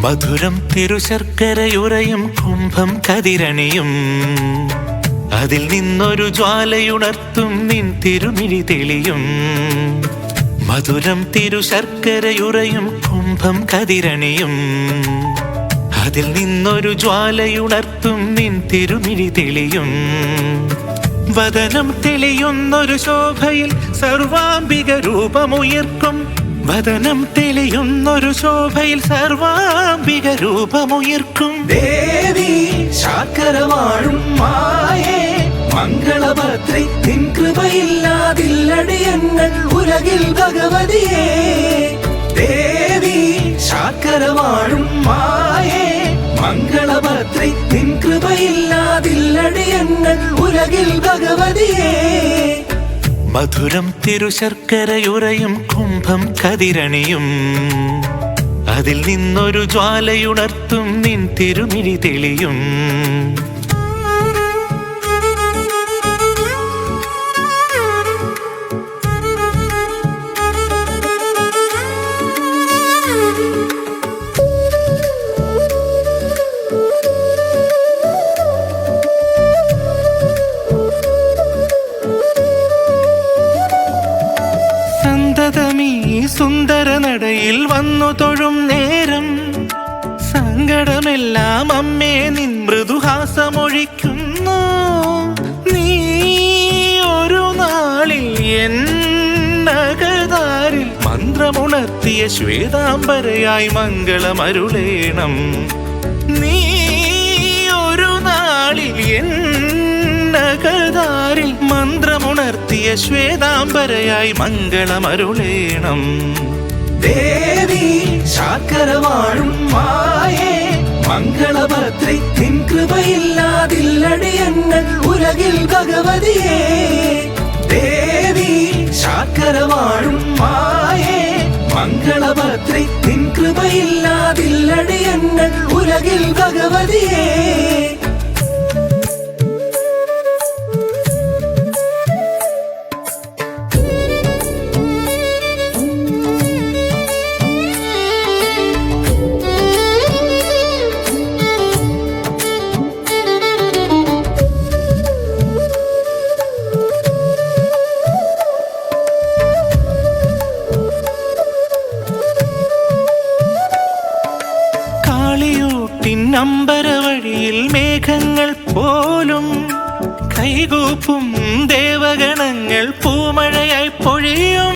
മധുരം തിരുശർക്കരയുറയും കുംഭം കതിരണിയും അതിൽ നിന്നൊരു ജ്വാലയുണർത്തും നിൻ തിരുമിഴി തെളിയും. മധുരം തിരുശർക്കരയുറയും കുംഭം കതിരണിയും അതിൽ നിന്നൊരു ജ്വാലയുണർത്തും നിൻ തിരുമിഴി തെളിയും. വദനം തെളിയുന്നൊരു ശോഭയിൽ സർവാംബിക രൂപമുയർക്കും. വദനം തെളിയുന്നൊരു ശോഭയിൽ സർവാംബിക രൂപമുയർക്കും. ദേവി ശാക്കരവാഴും മായേ മംഗളഭദ്രേ നിൻ കൃപയില്ലാതില്ലടിയങ്ങൾ ഉലകിൽ ഭഗവതിയേ. ദേവി ശാക്കരവാഴും മായേ മംഗളഭദ്രേ നിൻ കൃപയില്ലാതില്ലടിയങ്ങൾ ഉലകിൽ ഭഗവതിയേ. മധുരം തിരുശർക്കരയുറയും കുംഭം കതിരണിയും അതിൽ നിന്നൊരു ജ്വാലയുണർത്തും നിൻ തിരുമിഴി തെളിയും. സന്തതമീ സുന്ദര നടയിൽ വന്നു തൊഴും നേരം സങ്കടമെല്ലാം അമ്മേ നിൻ മൃദുഹാസമൊഴിക്കുന്നു. നീ ഒരു നാളിൽ എന്നകതാരിൽ മന്ത്രമുണർത്തിയ ശ്വേതാംബരയായി മംഗളമരുളേണം. നീ ഒരു നാളിൽ എന്നകതാരിൽ മന്ത്രമുണർത്തിയ ശ്വേതാംബരയായി മംഗളമരുളേണം. ദേവി ശാക്കരവാഴും മായേ മംഗളഭദ്രേ നിൻ കൃപയില്ലാതില്ലടിയങ്ങൾ ഉലകിൽ ഭഗവതിയേ. ദേവി ശാക്കരവാഴും മായേ മംഗളഭദ്രേ നിൻ കൃപയില്ലാതില്ലടിയങ്ങൾ ഉലകിൽ ഭഗവതിയേ. അമ്പരവഴിയിൽ മേഘങ്ങൾ പോലും കൈകൂപ്പും